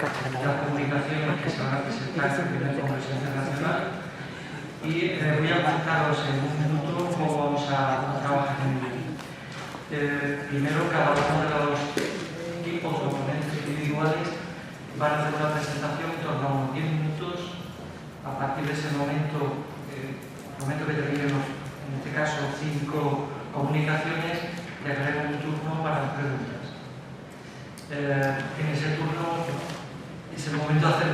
las comunicaciones que se van a presentar en el primer Congreso Internacional y voy a contaros en un minuto cómo vamos a trabajar en ello. Primero, cada uno de los equipos o ponentes individuales van a hacer una presentación en torno a unos 10 minutos. A partir de ese momento, que terminemos, en este caso, 5 comunicaciones, le daremos un turno para las preguntas. En ese turno es el momento de hacer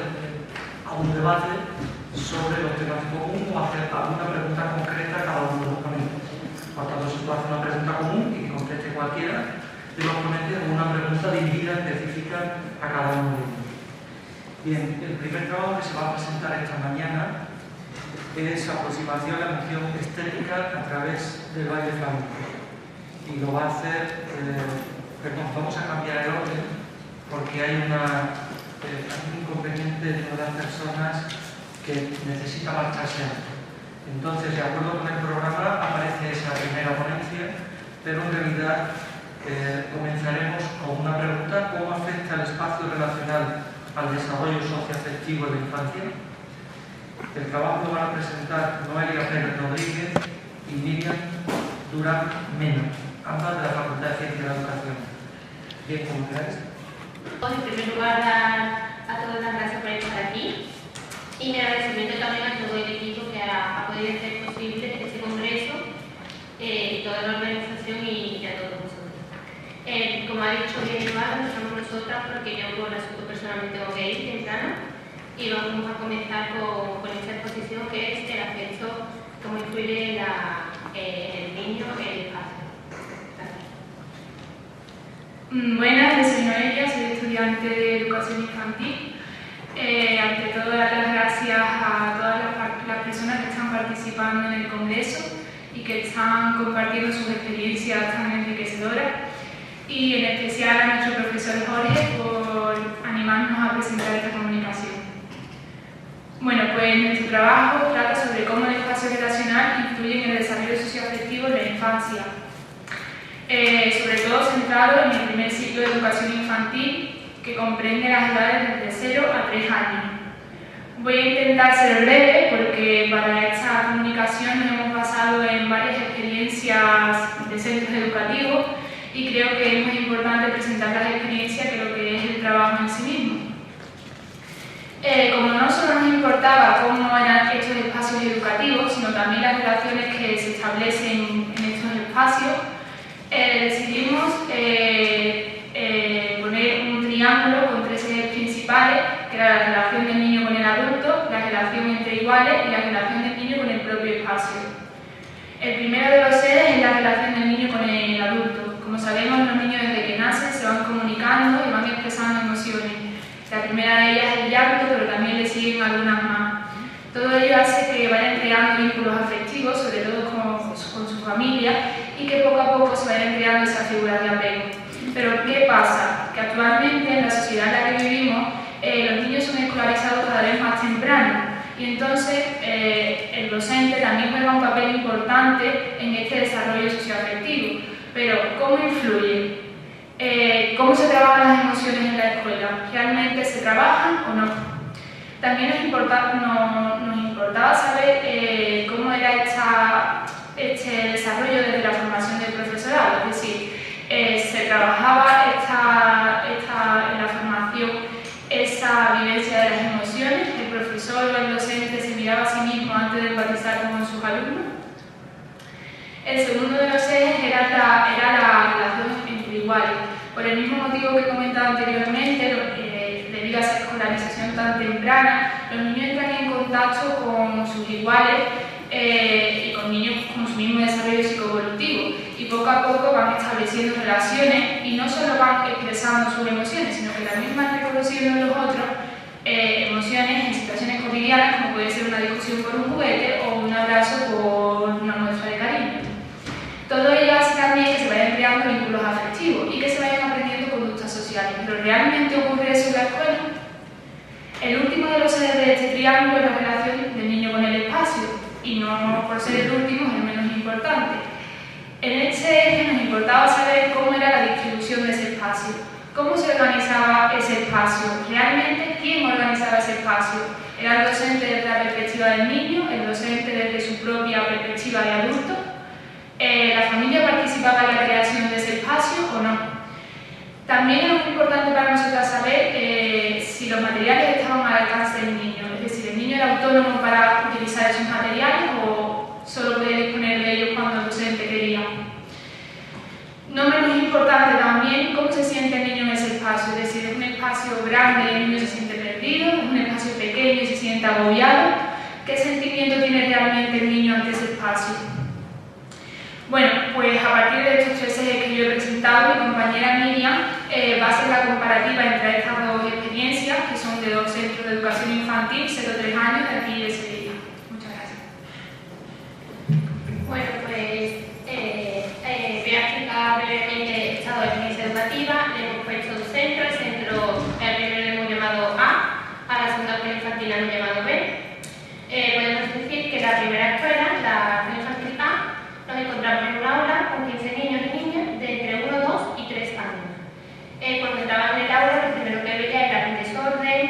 algún debate sobre los temas en común o hacer alguna pregunta concreta a cada uno de los ponentes. Por tanto, se puede hacer una pregunta común y que conteste cualquiera de los ponentes o una pregunta dirigida específica a cada uno de ellos. Bien, el primer trabajo que se va a presentar esta mañana es aproximación a la emoción estética a través del baile flamenco. Y lo va a hacer, vamos a cambiar el orden porque hay un inconveniente de una de las personas que necesita marcharse antes. Entonces, de acuerdo con el programa, aparece esa primera ponencia, pero en realidad comenzaremos con una pregunta: ¿cómo afecta el espacio relacional al desarrollo socioafectivo de la infancia? El trabajo lo van a presentar Noelia Pérez Rodríguez y Miriam Durán Mena, ambas de la Facultad de Ciencias de la Educación. Bien, ¿cómo queráis? En primer lugar, dar a todas las gracias por estar aquí y mi agradecimiento también a todo el equipo que ha podido hacer posible este congreso, toda la organización y a todos nosotros. Como ha dicho bien Eduardo, estamos nosotras porque yo por asunto personalmente tengo que ir temprano y vamos a comenzar con esta exposición que es el afecto, cómo influye en el niño en el espacio. Buenas, yo soy Noelia, soy estudiante de educación infantil. Ante todo, dar las gracias a todas las personas que están participando en el congreso y que están compartiendo sus experiencias tan enriquecedoras, y en especial a nuestro profesor Jorge por animarnos a presentar esta comunicación. Bueno, pues nuestro trabajo trata sobre cómo el espacio relacional influye en el desarrollo socioafectivo de la infancia. Sobre todo centrado en el primer ciclo de educación infantil, que comprende las edades desde 0 a 3 años. Voy a intentar ser breve porque para esta comunicación nos hemos basado en varias experiencias de centros educativos y creo que es muy importante presentar las experiencias que lo que es el trabajo en sí mismo. Como no solo nos importaba cómo eran estos espacios educativos, sino también las relaciones que se establecen en estos espacios, decidimos poner un triángulo con 3 ejes principales, que era la relación del niño con el adulto, la relación entre iguales y la relación del niño con el propio espacio. El primero de los ejes es la relación del niño con el adulto. Como sabemos, los niños desde que nacen se van comunicando y van expresando emociones. La primera de ellas es el llanto, pero también le siguen algunas más. Todo ello hace que vayan creando vínculos afectivos, sobre todo con su familia, y que poco a poco se vayan creando esas figuras de apego. Pero ¿qué pasa? Que actualmente en la sociedad en la que vivimos los niños son escolarizados cada vez más temprano y entonces el docente también juega un papel importante en este desarrollo socioafectivo. Pero ¿cómo influye? ¿Cómo se trabajan las emociones en la escuela? ¿Realmente se trabajan o no? También nos importaba saber cómo era este desarrollo desde la formación del profesorado, es decir, se trabajaba en la formación esa vivencia de las emociones, el profesor o el docente se miraba a sí mismo antes de empatizar con sus alumnos. El segundo de los ejes era la relación entre iguales. Por el mismo motivo que he comentado anteriormente, debido a esa escolarización tan temprana, los niños entran en contacto con sus iguales y con niños con su mismo desarrollo psicoevolutivo y poco a poco van estableciendo relaciones y no solo van expresando sus emociones, sino que también van reconociendo en los otros emociones en situaciones cotidianas, como puede ser una discusión por un juguete o un abrazo por una muestra de cariño. Todo ello hace también que se vayan creando vínculos afectivos y que se vayan aprendiendo conductas sociales. ¿Pero realmente ocurre eso en la escuela? El último de los ejes de este triángulo es la relación del niño con el espacio, y no por ser el último es el menos importante. En este eje nos importaba saber cómo era la distribución de ese espacio. ¿Cómo se organizaba ese espacio? ¿Realmente quién organizaba ese espacio? ¿Era el docente desde la perspectiva del niño, el docente desde su propia perspectiva de adulto? ¿La familia participaba en la creación de ese espacio o no? También es muy importante para nosotros saber si los materiales estaban al alcance del niño, es decir, ¿el niño era autónomo para utilizar esos materiales o solo podía disponer de ellos cuando el docente quería? No menos importante también cómo se siente el niño en ese espacio, es decir, es un espacio grande y el niño se siente perdido, es un espacio pequeño y se siente agobiado. ¿Qué sentimiento tiene realmente el niño ante ese espacio? Bueno, pues a partir de estos tres ejes que yo he presentado, mi compañera Miriam va a hacer la comparativa entre estas dos experiencias, que son de dos centros de educación infantil, 0-3 años, de aquí de Sevilla. Muchas gracias. Bueno, pues voy a explicar brevemente el estado de experiencia educativa. Le hemos puesto un centro, el primero le hemos llamado A la segunda escuela infantil la hemos llamado B. Podemos decir que la primera escuela, la escuela infantil A, nos encontramos en un aula con 15 niños y niñas de entre 1, 2 y 3 años. Cuando entraban en el aula, lo primero que veía era un desorden,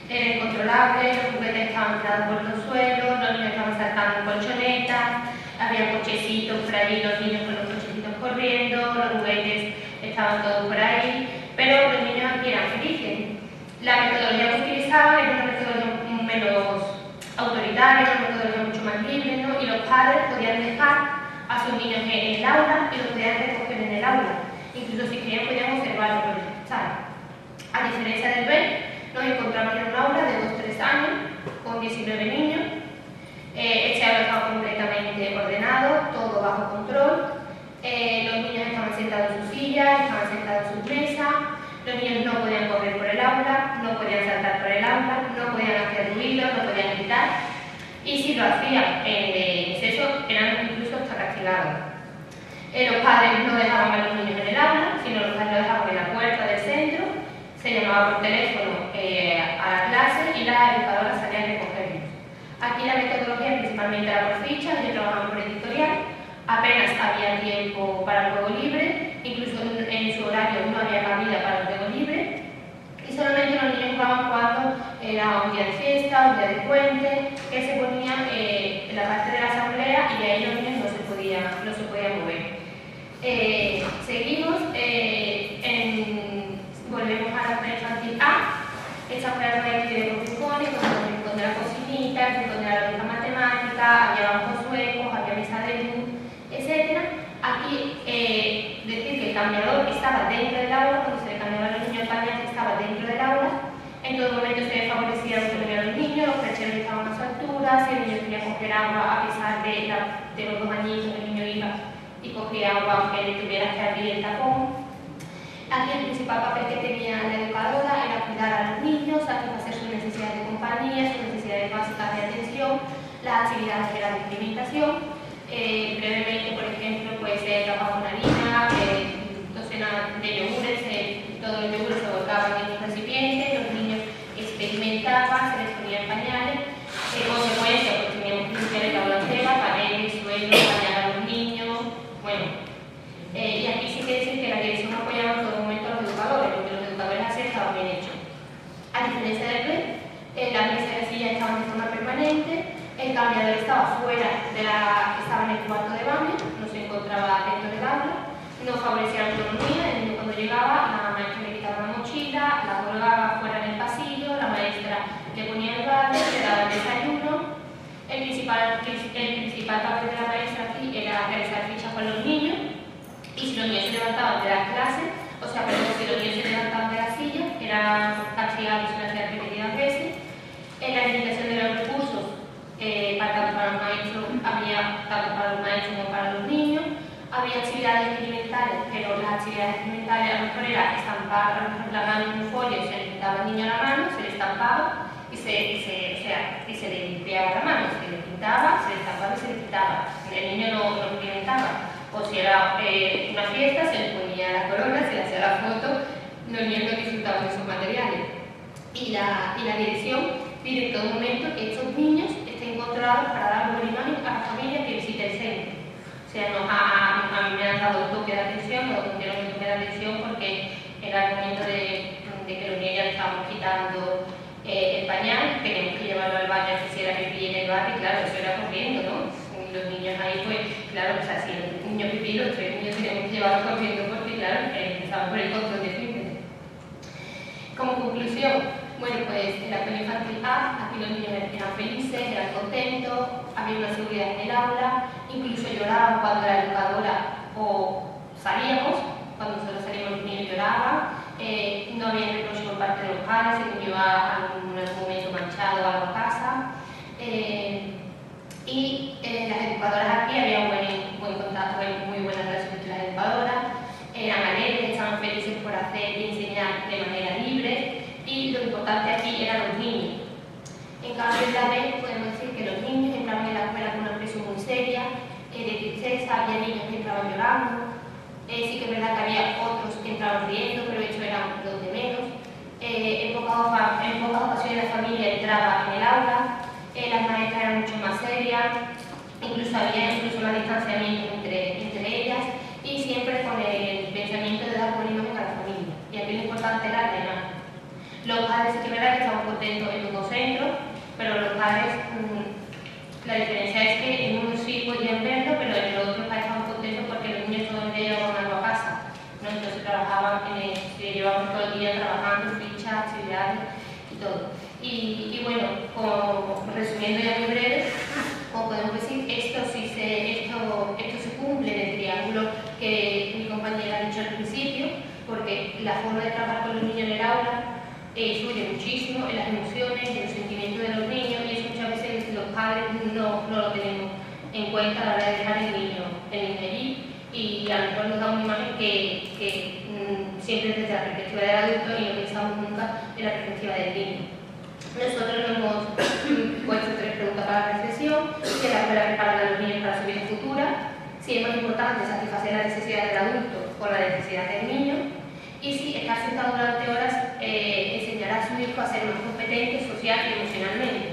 era incontrolable, los juguetes estaban tirados por los suelos, los niños estaban saltando en colchonetas, había cochecitos por ahí, los niños con los cochecitos corriendo, los juguetes estaban todos por ahí, pero los niños aquí eran felices. La metodología que utilizaban era una metodología menos autoritaria, una metodología mucho más libre, ¿no? Y los padres podían dejar a sus niños en el aula y los podían recoger en el aula. Incluso si querían podían observarlo por el escuchar. A diferencia del B, nos encontramos en un aula de 2-3 años con 19 niños. Este aula estaba completamente ordenado, todo bajo control. Los niños estaban sentados en sus sillas, estaban sentados en sus mesas. Los niños no podían correr por el aula, no podían saltar por el aula, no podían hacer ruido, no podían gritar. Y si lo hacían en exceso, eran incluso hasta castigados. Los padres no dejaban a los niños en el aula, sino los padres lo dejaban en la puerta del centro. Se llamaba por teléfono a la clase y la educadora salía a recogerlos. Aquí la metodología principalmente era por fichas, yo trabajaba por editorial. Apenas había tiempo para el juego libre, incluso en su horario no había cabida para el juego libre. Y solamente los niños jugaban cuando era un día de fiesta, un día de puente, que se ponía en la parte de la asamblea y ahí los niños no se podían mover. Seguimos, volvemos a la escuela infantil A. Esta fue la escuela que tiene con rincones, donde se encontraba cocinita, se encontraba la única matemática, había bancos suecos, había mesa de luz, etc. Aquí, decir que el cambiador estaba dentro del aula, cuando se le cambiaba a los niños el pañal estaba dentro del aula. En todo momento se favorecía la autonomía de los niños, los percheros estaban a su altura, si el niño quería coger agua, a pesar de los 2 añitos, el niño iba y cogía agua aunque le tuviera que abrir el tapón. Aquí el principal papel que tenía la educadora era cuidar a los niños, satisfacer sus necesidades de compañía, sus necesidades básicas de atención, las actividades de la alimentación. Brevemente, por ejemplo, pues trabajo con harina, docenas de yogures, todos los yogures se volcaban en un recipiente, los niños experimentaban, se les ponían pañales. Consecuencia, pues teníamos que limpiar el aula entera, paredes, suelo, bañar a los niños, bueno. Y aquí sí que decir que la dirección apoyaba en todo momento a los educadores, lo que los educadores hacían estaba bien hecho. A diferencia del B, las mesas de sillas estaban de forma permanente, el cambiador estaba estaba en el cuarto de baño, no se encontraba dentro del aula, no favorecía la autonomía, el niño cuando llegaba, la maestra le quitaba la mochila, la colgaba fuera en el pasillo, la maestra le ponía el baño, le daba el desayuno. El principal papel de la maestra aquí era realizar fichas con los niños. Y si los niños se levantaban de las clases, si los niños se levantaban de la silla, eran castigados y lo hacían repetidas veces. En la limitación de los recursos, tanto para los maestros, había tanto para los maestros como para los niños. Había actividades experimentales, pero las actividades experimentales a lo mejor era estampar la mano en un folio y se le quitaba al niño la mano, se le estampaba y se le limpiaba la mano, se le pintaba, se le estampaba y se le quitaba. El niño no experimentaba. O si era una fiesta, se le ponía la corona, se le hacía la foto, los niños no disfrutaban de esos materiales. Y la dirección pide en todo momento que estos niños estén controlados para dar buena imagen a la familia que visite el centro. O sea, a mí me han dado un toque de atención, no quiero un toque de atención porque era el momento de que los niños ya le estábamos quitando el pañal, teníamos que llevarlo al baño si hiciera pipí en el baño, y claro, eso era corriendo, ¿no? Los niños ahí, pues, claro, o sea, si el niño pipí, los 3 niños teníamos que llevarlo corriendo porque, claro, empezaban por el control de fitness. Como conclusión, bueno, pues en la escuela infantil A, aquí los niños eran felices, eran contentos, había una seguridad en el aula, incluso lloraban cuando la educadora o salíamos, cuando nosotros salimos los niños lloraban, no había reproche por parte de los padres, se llevaba algún momento manchado o algo a casa, y las educadoras aquí había un buen contacto, muy buena relación entre las educadoras, eran alegres, estaban felices por hacer y enseñar de manera libre, y lo importante aquí eran los niños. En cambio, en la B podemos decir que los niños entraban en la escuela con una presión muy seria, de tristeza, había niños que entraban llorando, sí que es verdad que había otros que entraban riendo, pero eso eran los de menos. En pocas ocasiones la familia entraba en el aula, las maestras eran mucho más serias, había más distanciamiento entre ellas, y siempre con el pensamiento de dar buena imagen a la familia. Y aquí lo importante era la imagen. Los padres sí que es verdad que estaban contentos en los dos centros, pero los padres, la diferencia es que en uno sí podían verlo, pero en los otros padres estaban contentos porque los niños todo el día llevaban algo a casa, ¿no? Entonces trabajaban, se llevaban todo el día trabajando, fichas, actividades y todo. Y bueno, resumiendo ya muy breve, como podemos decir, esto se cumple en el triángulo que mi compañera ha dicho al principio, porque la forma de trabajar con los niños en el aula influye muchísimo en las emociones, en los sentimientos de los niños, y eso muchas veces los padres no lo tenemos en cuenta a la hora de dejar el niño allí, y a lo mejor nos da una imagen que siempre es desde la perspectiva del adulto y no pensamos nunca en la perspectiva del niño. Nosotros nos hemos puesto 3 preguntas para la reflexión: si la escuela prepara a los niños para su vida futura, si es más importante satisfacer la necesidad del adulto o la necesidad del niño, y si estar sentado durante horas enseñará a su hijo a ser más competente social y emocionalmente.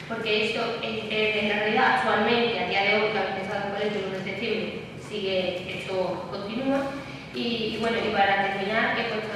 Porque esto en la realidad actualmente, a día de hoy, que ha empezado el colegio el 1 de septiembre, esto continúa. Y bueno, y para terminar, he puesto